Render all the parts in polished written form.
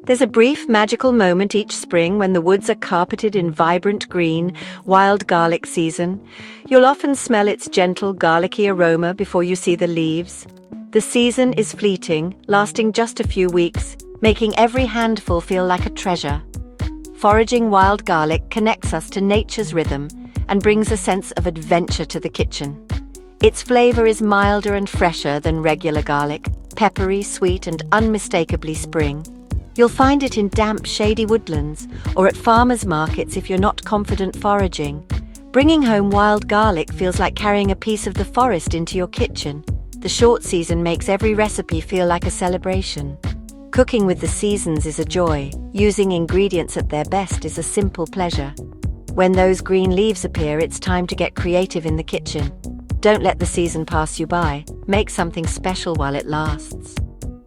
There's a brief magical moment each spring when the woods are carpeted in vibrant green, wild garlic season. You'll often smell its gentle garlicky aroma before you see the leaves. The season is fleeting, lasting just a few weeks, making every handful feel like a treasure. Foraging wild garlic connects us to nature's rhythm and brings a sense of adventure to the kitchen. Its flavor is milder and fresher than regular garlic, peppery, sweet, and unmistakably spring. You'll find it in damp, shady woodlands or at farmers' markets if you're not confident foraging. Bringing home wild garlic feels like carrying a piece of the forest into your kitchen. The short season makes every recipe feel like a celebration. Cooking with the seasons is a joy. Using ingredients at their best is a simple pleasure. When those green leaves appear, it's time to get creative in the kitchen. Don't let the season pass you by. Make something special while it lasts.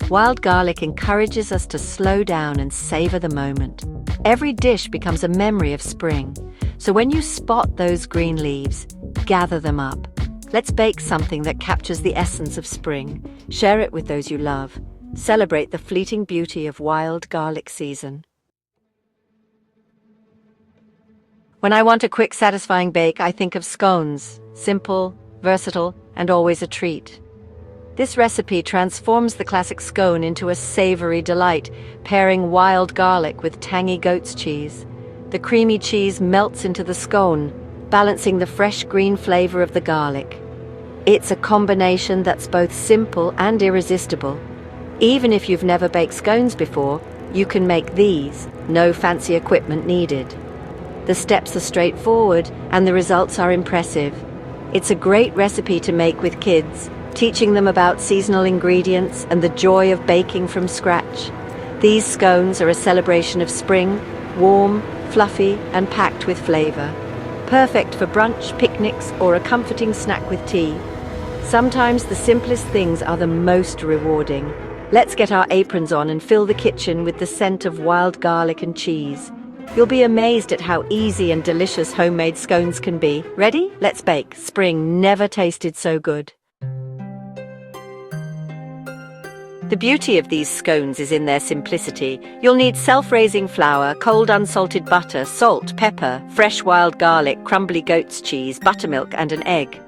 Wild garlic encourages us to slow down and savor the moment. Every dish becomes a memory of spring. So when you spot those green leaves, gather them up. Let's bake something that captures the essence of spring. Share it with those you love. Celebrate the fleeting beauty of wild garlic season. When I want a quick, satisfying bake, I think of scones. Simple, versatile, and always a treat. This recipe transforms the classic scone into a savory delight, pairing wild garlic with tangy goat's cheese. The creamy cheese melts into the scone, balancing the fresh green flavor of the garlic. It's a combination that's both simple and irresistible. Even if you've never baked scones before, you can make these, no fancy equipment needed. The steps are straightforward and the results are impressive. It's a great recipe to make with kids, teaching them about seasonal ingredients and the joy of baking from scratch. These scones are a celebration of spring, warm, fluffy, and packed with flavor. Perfect for brunch, picnics, or a comforting snack with tea. Sometimes the simplest things are the most rewarding. Let's get our aprons on and fill the kitchen with the scent of wild garlic and cheese. You'll be amazed at how easy and delicious homemade scones can be. Ready? Let's bake. Spring never tasted so good. The beauty of these scones is in their simplicity. You'll need self-raising flour, cold unsalted butter, salt, pepper, fresh wild garlic, crumbly goat's cheese, buttermilk, and an egg.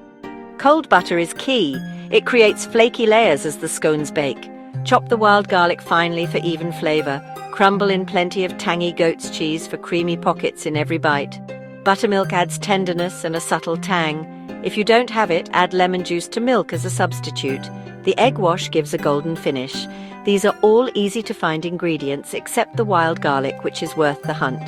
Cold butter is key. It creates flaky layers as the scones bake. Chop the wild garlic finely for even flavor. Crumble in plenty of tangy goat's cheese for creamy pockets in every bite. Buttermilk adds tenderness and a subtle tang. If you don't have it, add lemon juice to milk as a substitute. The egg wash gives a golden finish. These are all easy to find ingredients except the wild garlic, which is worth the hunt.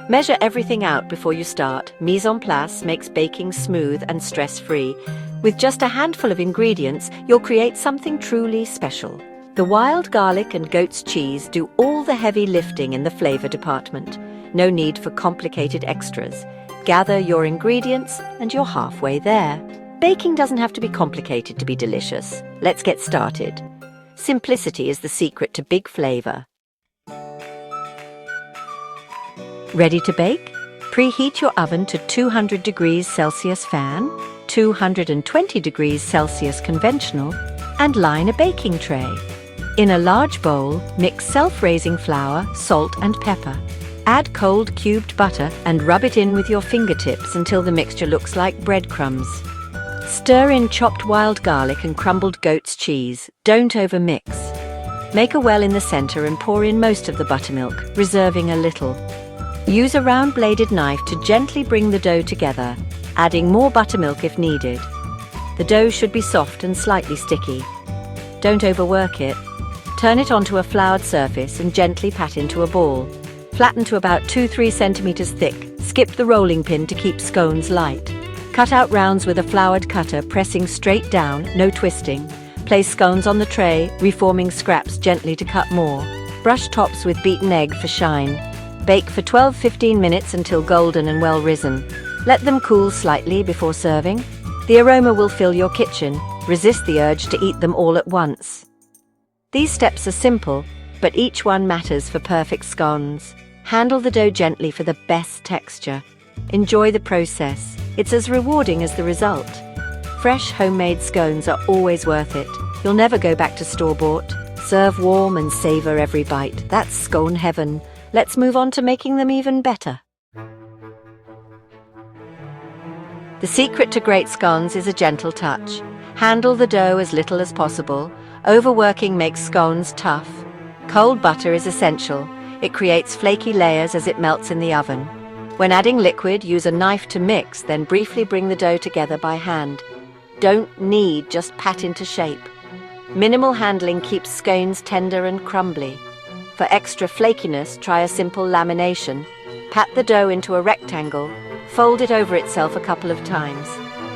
Measure everything out before you start. Mise en place makes baking smooth and stress-free. With just a handful of ingredients, you'll create something truly special. The wild garlic and goat's cheese do all the heavy lifting in the flavor department. No need for complicated extras. Gather your ingredients and you're halfway there. Baking doesn't have to be complicated to be delicious. Let's get started. Simplicity is the secret to big flavor. Ready to bake? Preheat your oven to 200 degrees Celsius fan, 220 degrees Celsius conventional, and line a baking tray. In a large bowl, mix self-raising flour, salt, and pepper. Add cold cubed butter and rub it in with your fingertips until the mixture looks like breadcrumbs. Stir in chopped wild garlic and crumbled goat's cheese. Don't overmix. Make a well in the center and pour in most of the buttermilk, reserving a little. Use a round-bladed knife to gently bring the dough together, adding more buttermilk if needed. The dough should be soft and slightly sticky. Don't overwork it. Turn it onto a floured surface and gently pat into a ball. Flatten to about 2-3 centimeters thick. Skip the rolling pin to keep scones light. Cut out rounds with a floured cutter, pressing straight down, no twisting. Place scones on the tray, reforming scraps gently to cut more. Brush tops with beaten egg for shine. Bake for 12-15 minutes until golden and well risen. Let them cool slightly before serving. The aroma will fill your kitchen. Resist the urge to eat them all at once. These steps are simple, but each one matters for perfect scones. Handle the dough gently for the best texture. Enjoy the process. It's as rewarding as the result. Fresh homemade scones are always worth it. You'll never go back to store-bought. Serve warm and savor every bite. That's scone heaven. Let's move on to making them even better. The secret to great scones is a gentle touch. Handle the dough as little as possible. Overworking makes scones tough. Cold butter is essential. It creates flaky layers as it melts in the oven. When adding liquid, use a knife to mix, then briefly bring the dough together by hand. Don't knead, just pat into shape. Minimal handling keeps scones tender and crumbly. For extra flakiness, try a simple lamination. Pat the dough into a rectangle, fold it over itself a couple of times.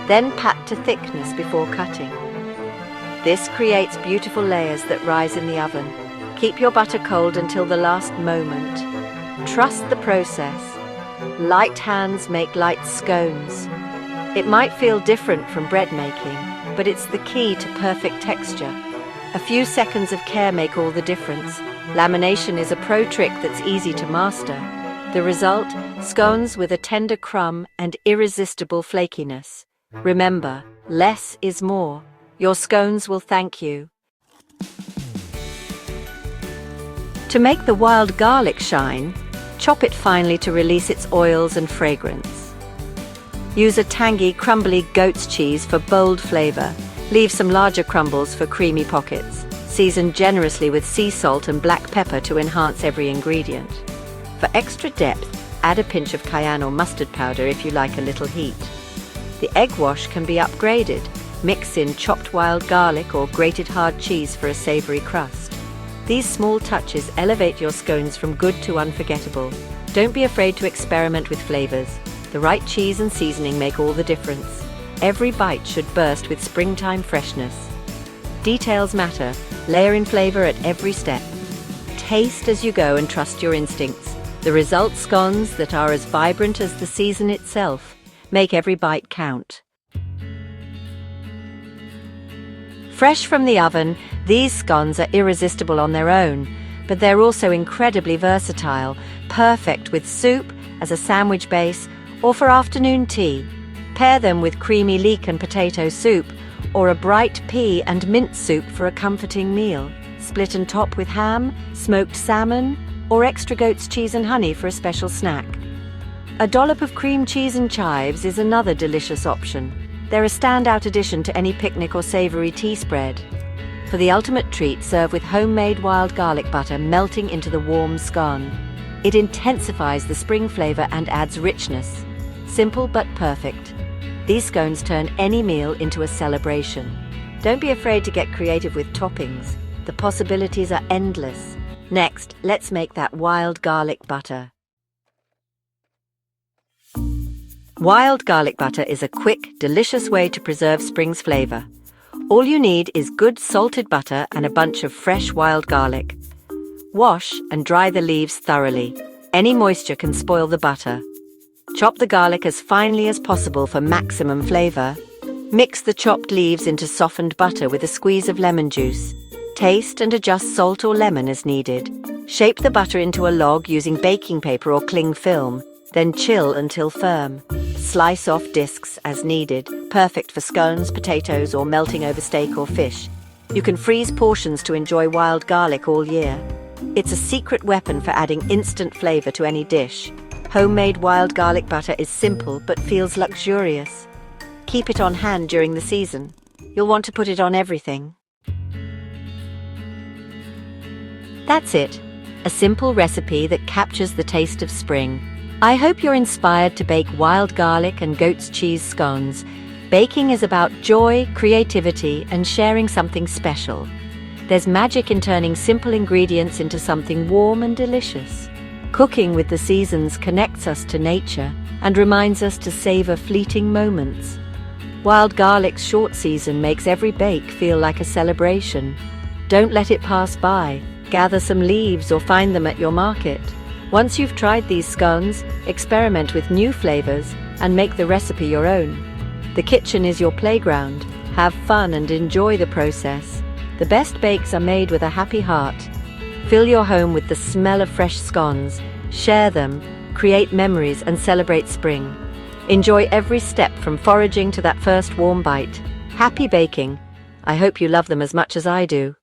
Then pat to thickness before cutting. This creates beautiful layers that rise in the oven. Keep your butter cold until the last moment. Trust the process. Light hands make light scones. It might feel different from bread making, but it's the key to perfect texture. A few seconds of care make all the difference. Lamination is a pro trick that's easy to master. The result? Scones with a tender crumb and irresistible flakiness. Remember, less is more. Your scones will thank you. To make the wild garlic shine, chop it finely to release its oils and fragrance. Use a tangy, crumbly goat's cheese for bold flavor. Leave some larger crumbles for creamy pockets. Season generously with sea salt and black pepper to enhance every ingredient. For extra depth, add a pinch of cayenne or mustard powder if you like a little heat. The egg wash can be upgraded. Mix in chopped wild garlic or grated hard cheese for a savory crust. These small touches elevate your scones from good to unforgettable. Don't be afraid to experiment with flavors. The right cheese and seasoning make all the difference. Every bite should burst with springtime freshness. Details matter. Layer in flavor at every step. Taste as you go and trust your instincts. The result, scones that are as vibrant as the season itself. Make every bite count. Fresh from the oven, these scones are irresistible on their own, but they're also incredibly versatile, perfect with soup, as a sandwich base, or for afternoon tea. Pair them with creamy leek and potato soup, or a bright pea and mint soup for a comforting meal. Split and top with ham, smoked salmon, or extra goat's cheese and honey for a special snack. A dollop of cream cheese and chives is another delicious option. They're a standout addition to any picnic or savory tea spread. For the ultimate treat, serve with homemade wild garlic butter melting into the warm scone. It intensifies the spring flavor and adds richness. Simple but perfect. These scones turn any meal into a celebration. Don't be afraid to get creative with toppings. The possibilities are endless. Next, let's make that wild garlic butter. Wild garlic butter is a quick, delicious way to preserve spring's flavor. All you need is good salted butter and a bunch of fresh wild garlic. Wash and dry the leaves thoroughly. Any moisture can spoil the butter. Chop the garlic as finely as possible for maximum flavor. Mix the chopped leaves into softened butter with a squeeze of lemon juice. Taste and adjust salt or lemon as needed. Shape the butter into a log using baking paper or cling film, then chill until firm. Slice off discs as needed, perfect for scones, potatoes, or melting over steak or fish. You can freeze portions to enjoy wild garlic all year. It's a secret weapon for adding instant flavor to any dish. Homemade wild garlic butter is simple but feels luxurious. Keep it on hand during the season. You'll want to put it on everything. That's it, a simple recipe that captures the taste of spring. I hope you're inspired to bake wild garlic and goat's cheese scones. Baking is about joy, creativity, and sharing something special. There's magic in turning simple ingredients into something warm and delicious. Cooking with the seasons connects us to nature and reminds us to savor fleeting moments. Wild garlic's short season makes every bake feel like a celebration. Don't let it pass by. Gather some leaves or find them at your market. Once you've tried these scones, experiment with new flavors and make the recipe your own. The kitchen is your playground. Have fun and enjoy the process. The best bakes are made with a happy heart. Fill your home with the smell of fresh scones. Share them, create memories, and celebrate spring. Enjoy every step from foraging to that first warm bite. Happy baking! I hope you love them as much as I do.